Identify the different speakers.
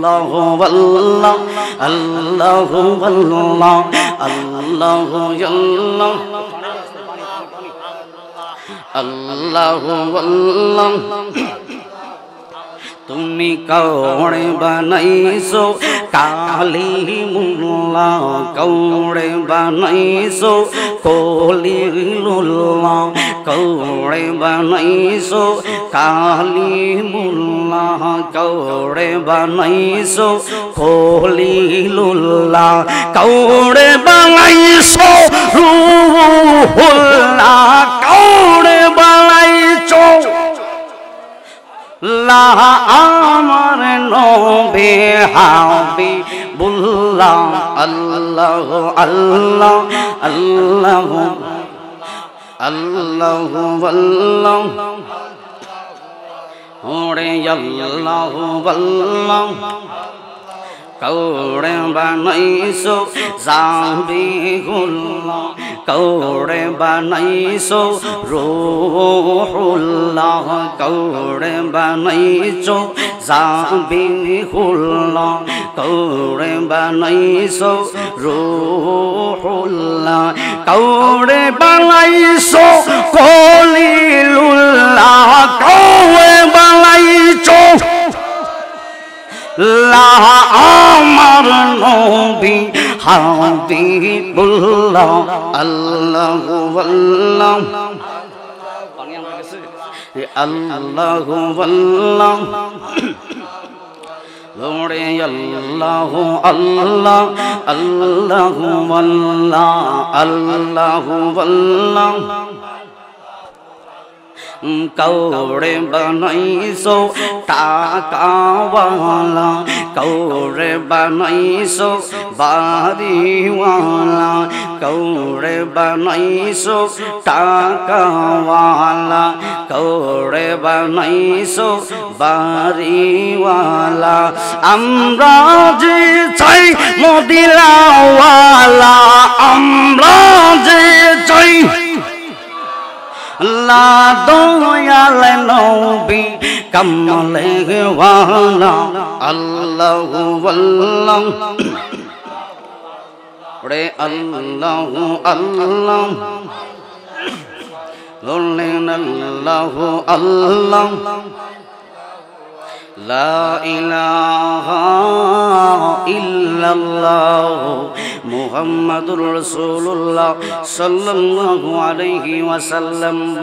Speaker 1: আল্লাহ আল্লাহু আল্লাহ আল্লাহু আল্লাহ আল্লাহু আল্লাহ তুমি কৌড়ে বানাইছো কালিমুল্লাহ কৌড়ে বানাইছো কলিলুল্লাহ কৌড়ে বানাইছো কালিমুল্লাহ কৌড়ে বানাইছো কলিলুল্লাহ কৌড়ে বানাইছো রূহুল্লাহ কৌড়ে বানাইছো লা আমার নবী হাবিবুল্লাহ আল্লাহ আল্লাহ আল্লাহ আল্লাহ আল্লাহ ওরে আল্লাহ আল্লাহ কৌড়ে বানাইছো জাবিহুল্লাহ কৌড়ে বানাইছো রূহুল্লাহ কৌড়ে বানাইছো জাবিহুল্লাহ কৌড়ে বানাইছো রূহুল্লাহ কৌড়ে বানাইছো কলিলুল্লাহ কৌড়ে বানাইছো লা আমার নবী হাবিবুল্লাহ আল্লাহু আল্লাহ আল্লাহু আল্লাহ ওরে আল্লাহু আল্লাহ আল্লাহু আল্লাহ আল্লাহু আল্লাহ কৌড়ে বানাইছো টাকাওয়ালা কৌড়ে বানাইছো বাড়িওয়ালা কৌড়ে বানাইছো টাকাওয়ালা কৌড়ে বানাইছো বাড়িওয়ালা আমরা যে চাই মদিনাওয়ালা আমরা যে চাই লা দয়াল নবী কমলে ওয়ালা আল্লাহু আল্লাহ রে আল্লাহু আল্লাহ বললেন আল্লাহু আল্লাহ লা ইলাহা ইল্লাল্লাহ মুহাম্মাদুর রাসূলুল্লাহ সাল্লাল্লাহু আলাইহি ওয়াসাল্লাম।